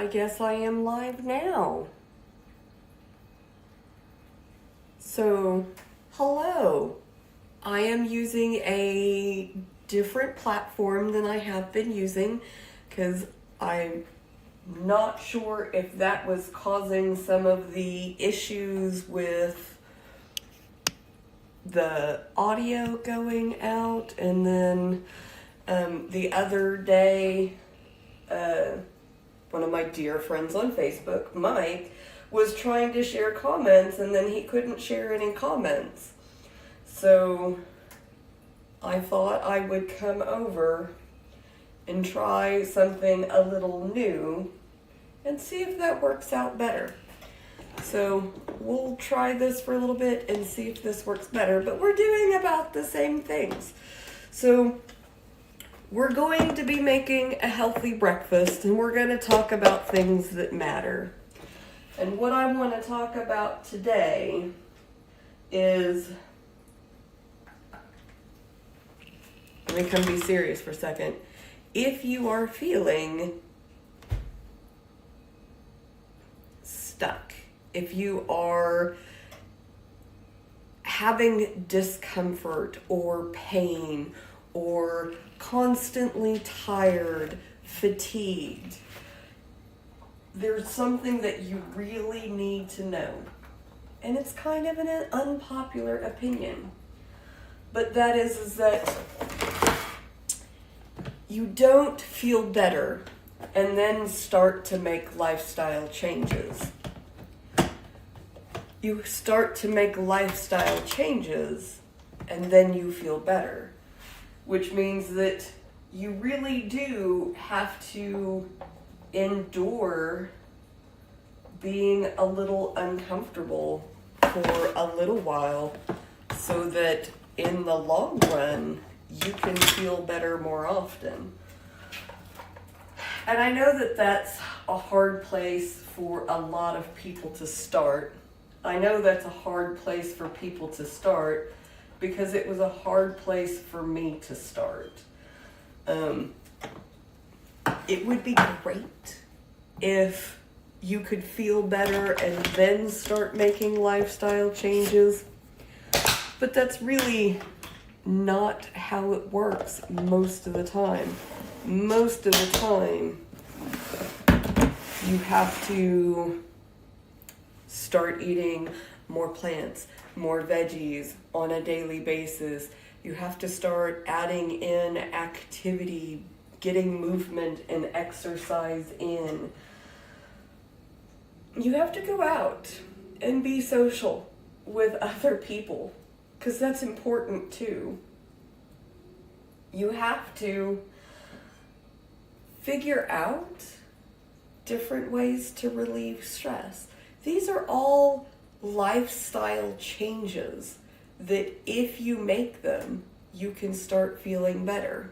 I guess I am live now. So, hello. I am using a different platform than I have been using because I'm not sure if that was causing some of the issues with the audio going out. And then the other day, one of my dear friends on Facebook, Mike, was trying to share comments and then he couldn't share any comments. So I thought I would come over and try something a little new and see if that works out better. So we'll try this for a little bit and see if this works better, but we're doing about the same things. So we're going to be making a healthy breakfast and we're going to talk about things that matter. And what I want to talk about today is, let me come be serious for a second. If you are feeling stuck, if you are having discomfort or pain or constantly tired, fatigued, there's something that you really need to know. And it's kind of an unpopular opinion. But that is that you don't feel better and then start to make lifestyle changes. You start to make lifestyle changes and then you feel better. Which means that you really do have to endure being a little uncomfortable for a little while so that in the long run you can feel better more often. And I know that that's a hard place for a lot of people to start. I know that's a hard place for people to start because it was a hard place for me to start. It would be great if you could feel better and then start making lifestyle changes, but that's really not how it works most of the time. Most of the time, you have to start eating more plants, more veggies on a daily basis. You have to start adding in activity, getting movement and exercise in. You have to go out and be social with other people because that's important too. You have to figure out different ways to relieve stress. These are all lifestyle changes that if you make them, you can start feeling better.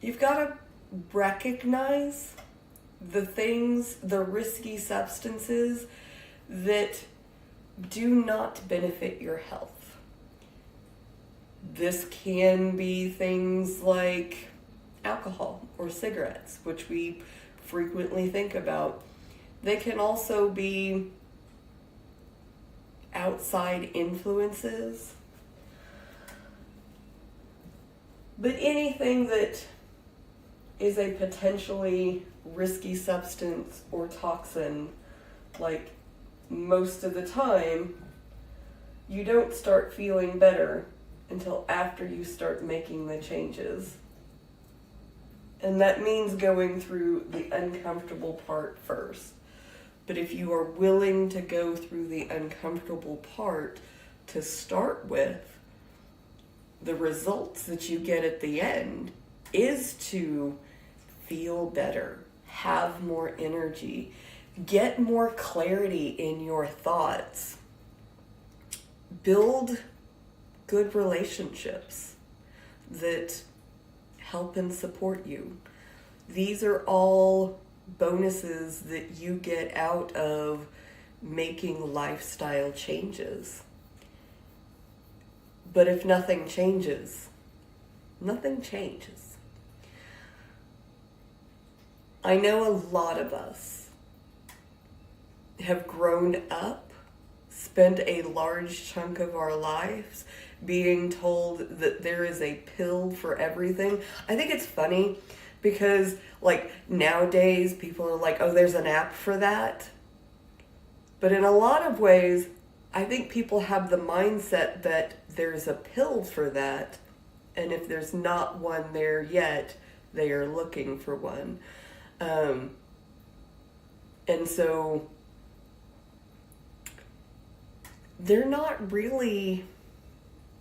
You've got to recognize the things, the risky substances that do not benefit your health. This can be things like alcohol or cigarettes, which we frequently think about. They can also be outside influences. But anything that is a potentially risky substance or toxin, like most of the time, you don't start feeling better until after you start making the changes. And that means going through the uncomfortable part first. But if you are willing to go through the uncomfortable part to start with, the results that you get at the end is to feel better, have more energy, get more clarity in your thoughts, build good relationships that help and support you. These are all bonuses that you get out of making lifestyle changes. But if nothing changes, nothing changes. I know a lot of us have grown up, spent a large chunk of our lives being told that there is a pill for everything. I think it's funny because, like, nowadays people are like, oh, there's an app for that. But in a lot of ways, I think people have the mindset that there's a pill for that, and if there's not one there yet, they are looking for one. And so they're not really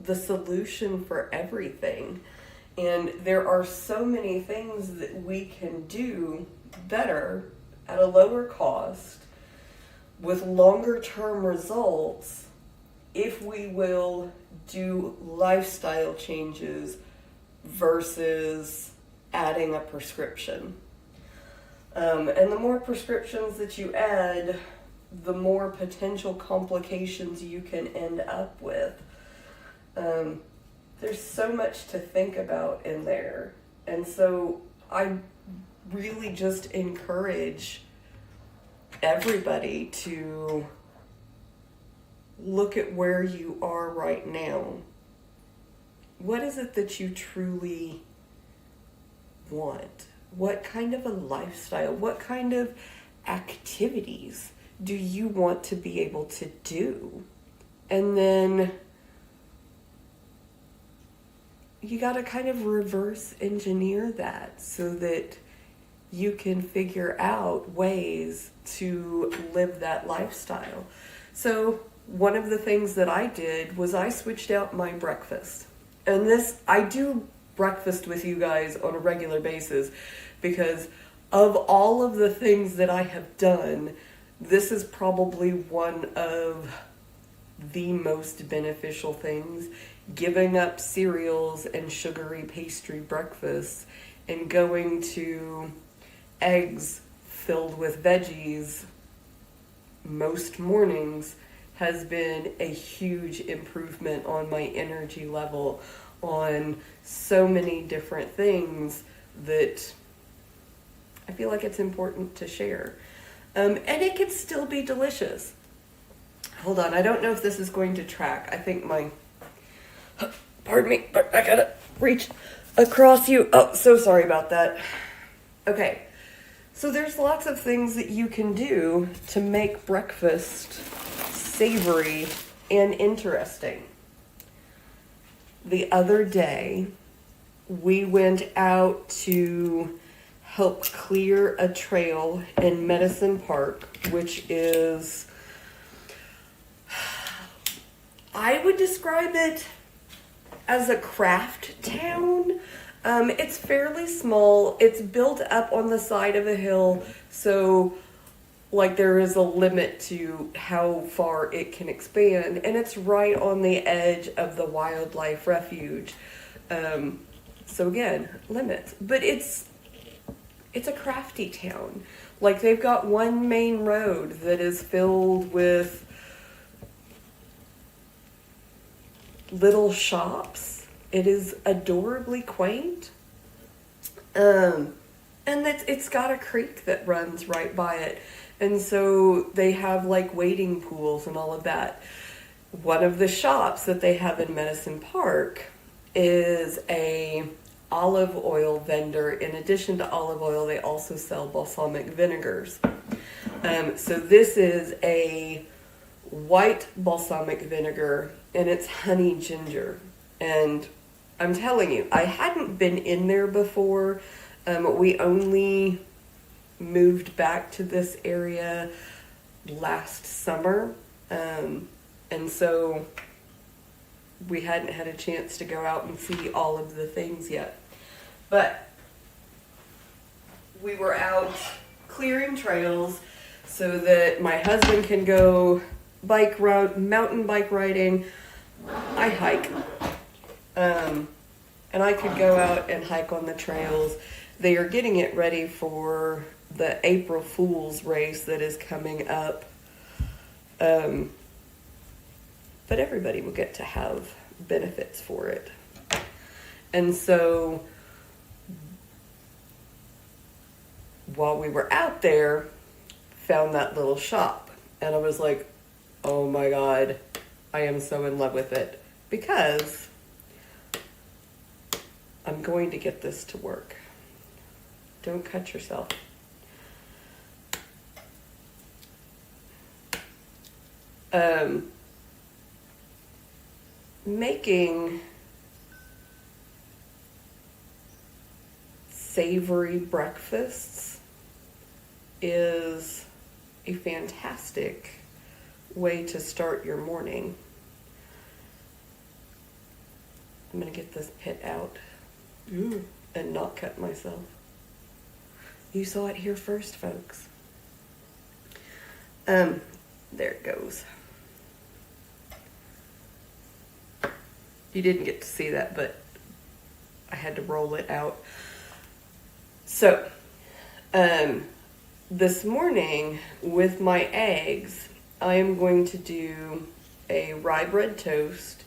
the solution for everything. And there are so many things that we can do better at a lower cost with longer term results if we will do lifestyle changes versus adding a prescription. And the more prescriptions that you add, the more potential complications you can end up with. There's so much to think about in there. And so I really just encourage everybody to look at where you are right now. What is it that you truly want? What kind of a lifestyle, what kind of activities do you want to be able to do? And then you got to kind of reverse engineer that so that you can figure out ways to live that lifestyle. So one of the things that I did was I switched out my breakfast. And this, I do breakfast with you guys on a regular basis because of all of the things that I have done, this is probably one of the most beneficial things. Giving up cereals and sugary pastry breakfasts and going to eggs filled with veggies most mornings has been a huge improvement on my energy level, on so many different things that I feel like it's important to share. And it can still be delicious. Hold on, I don't know if this is going to track. I think pardon me, but I gotta reach across you. Oh, so sorry about that. Okay, so there's lots of things that you can do to make breakfast savory and interesting. The other day, we went out to help clear a trail in Medicine Park, which is, I would describe it as a craft town. It's fairly small. It's built up on the side of a hill, so like there is a limit to how far it can expand, and it's right on the edge of the wildlife refuge. So again, limits, but it's a crafty town. Like they've got one main road that is filled with little shops. It is adorably quaint. And it's got a creek that runs right by it. And so they have like wading pools and all of that. One of the shops that they have in Medicine Park is a olive oil vendor. In addition to olive oil, they also sell balsamic vinegars. So this is a white balsamic vinegar, and it's honey ginger. And I'm telling you, I hadn't been in there before. We only moved back to this area last summer. And so we hadn't had a chance to go out and see all of the things yet. But we were out clearing trails so that my husband can go mountain bike riding. I hike. And I could go out and hike on the trails. They are getting it ready for the April Fool's race that is coming up. But everybody will get to have benefits for it. And so while we were out there, found that little shop. And I was like, oh my God, I am so in love with it. Because I'm going to get this to work. Don't cut yourself. Making savory breakfasts is a fantastic way to start your morning. I'm gonna get this pit out and not cut myself. You saw it here first, folks. There it goes. You didn't get to see that, but I had to roll it out. So, this morning with my eggs, I am going to do a rye bread toast,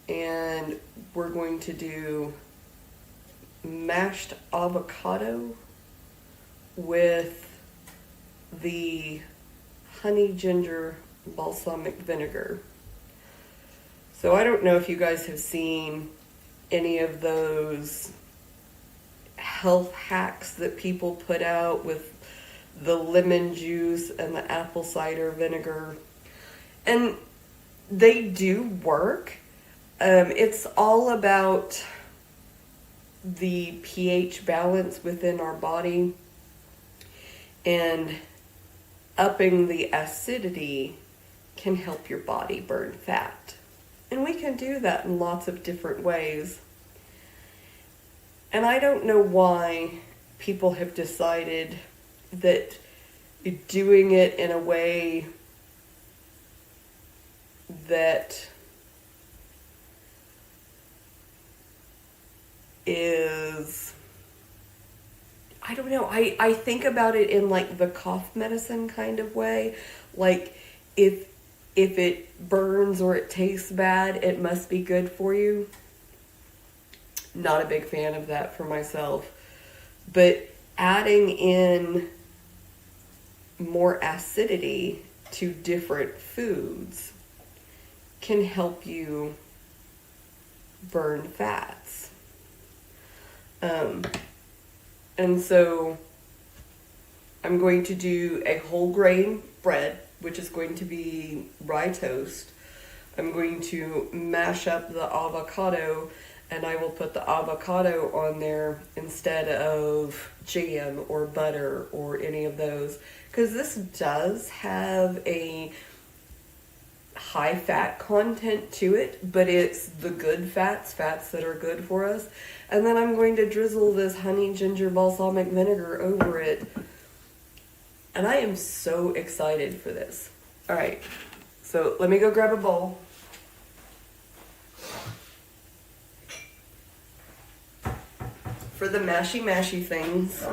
and we're going to do mashed avocado with the honey ginger balsamic vinegar. So I don't know if you guys have seen any of those health hacks that people put out with the lemon juice and the apple cider vinegar. And they do work. It's all about the pH balance within our body and upping the acidity can help your body burn fat. And we can do that in lots of different ways. And I don't know why people have decided that doing it in a way that is, I don't know, I think about it in like the cough medicine kind of way. Like if it burns or it tastes bad, it must be good for you. Not a big fan of that for myself. But adding in more acidity to different foods can help you burn fats. And so I'm going to do a whole grain bread, which is going to be rye toast. I'm going to mash up the avocado, and I will put the avocado on there instead of jam or butter or any of those. Because this does have a high fat content to it, but it's the good fats that are good for us. And then I'm going to drizzle this honey ginger balsamic vinegar over it. And I am so excited for this. All right, so let me go grab a bowl. For the mashy things,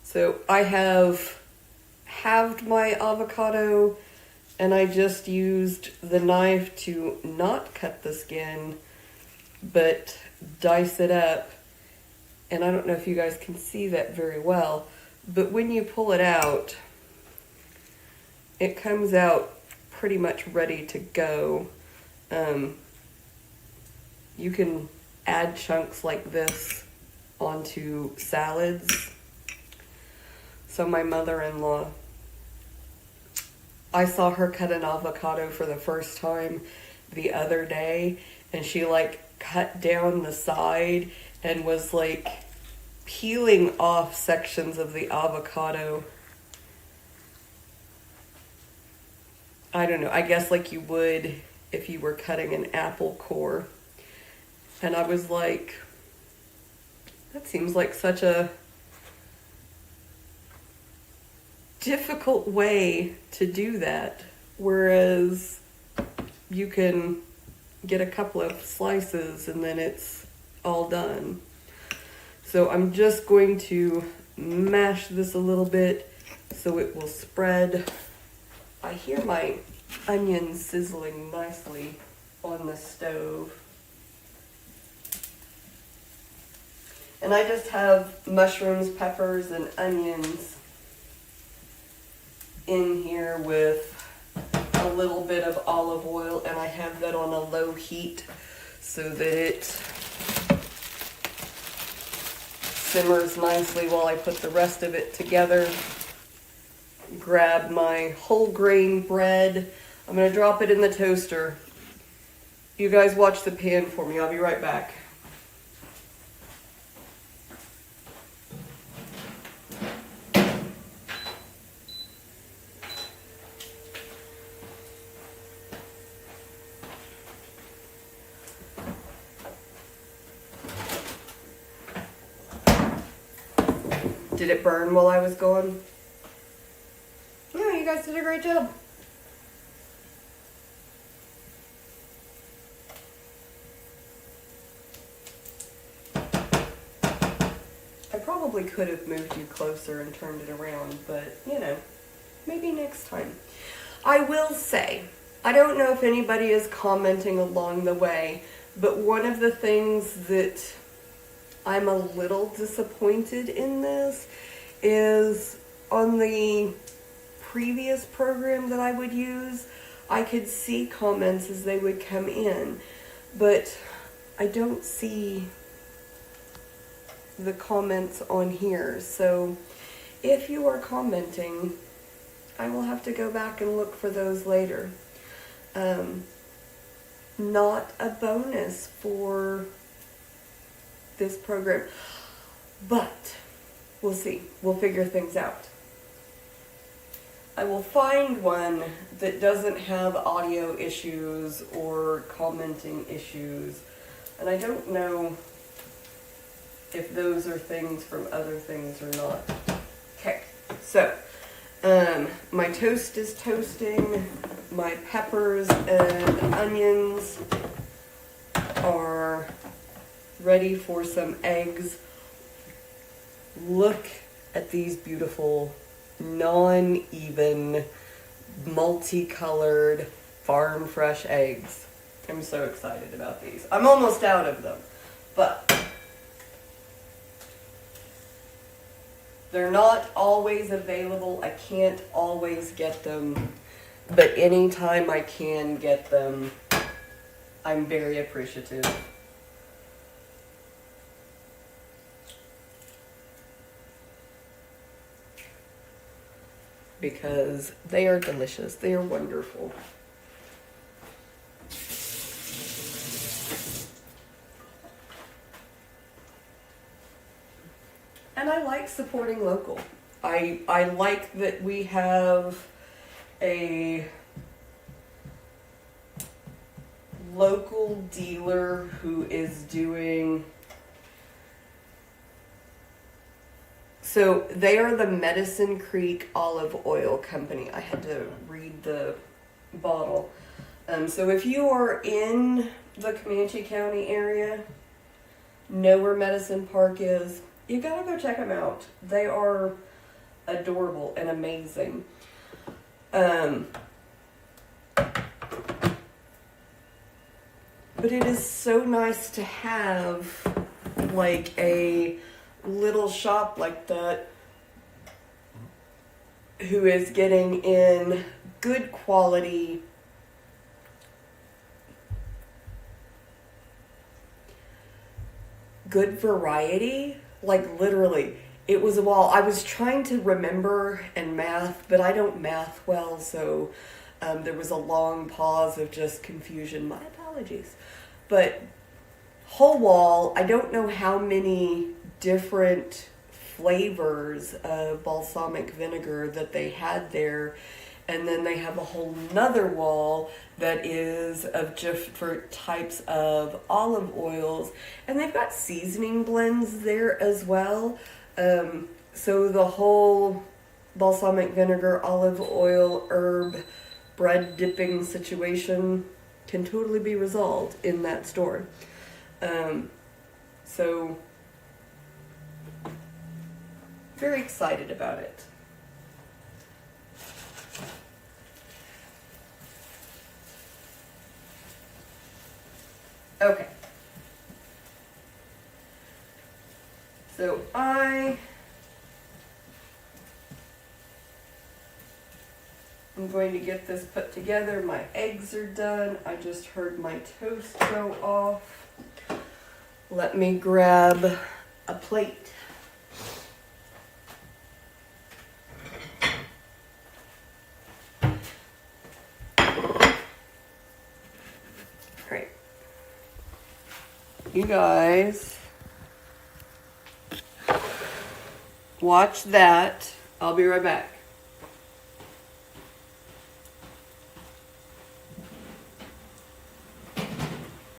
so I have halved my avocado, and I just used the knife to not cut the skin, but dice it up. And I don't know if you guys can see that very well, but when you pull it out, it comes out pretty much ready to go. You can add chunks like this onto salads. So my mother-in-law, I saw her cut an avocado for the first time the other day, and she like cut down the side and was like peeling off sections of the avocado. I don't know, I guess like you would if you were cutting an apple core. And I was like, that seems like such a difficult way to do that. Whereas you can get a couple of slices and then it's all done. So I'm just going to mash this a little bit so it will spread. I hear my onions sizzling nicely on the stove. And I just have mushrooms, peppers, and onions in here with a little bit of olive oil, and I have that on a low heat so that it simmers nicely while I put the rest of it together. Grab my whole grain bread. I'm going to drop it in the toaster. You guys watch the pan for me. I'll be right back. Did it burn while I was gone? Yeah, you guys did a great job. I probably could have moved you closer and turned it around, but, you know, maybe next time. I will say, I don't know if anybody is commenting along the way, but one of the things that I'm a little disappointed in this is on the previous program that I would use, I could see comments as they would come in, but I don't see the comments on here. So if you are commenting, I will have to go back and look for those later. Not a bonus for this program, but we'll see. We'll figure things out. I will find one that doesn't have audio issues or commenting issues, and I don't know if those are things from other things or not. Okay, so my toast is toasting. My peppers and onions are ready for some eggs. Look at these beautiful, non-even, multicolored, farm fresh eggs. I'm so excited about these. I'm almost out of them, but they're not always available. I can't always get them, but anytime I can get them, I'm very appreciative. Because they are delicious. They are wonderful. And I like supporting local. I like that we have a local dealer who is doing... So they are the Medicine Creek Olive Oil Company. I had to read the bottle. So if you are in the Comanche County area, know where Medicine Park is, you gotta go check them out. They are adorable and amazing. But it is so nice to have like a little shop like that who is getting in good quality good variety. Like literally, it was a while. I was trying to remember and math, but I don't math well, so there was a long pause of just confusion. My apologies. But whole wall, I don't know how many different flavors of balsamic vinegar that they had there, and then they have a whole nother wall that is of different types of olive oils, and they've got seasoning blends there as well. So the whole balsamic vinegar, olive oil, herb, bread dipping situation can totally be resolved in that store. So very excited about it. Okay. So I'm going to get this put together. My eggs are done. I just heard my toast go off. Let me grab a plate. Great. You guys watch that. I'll be right back.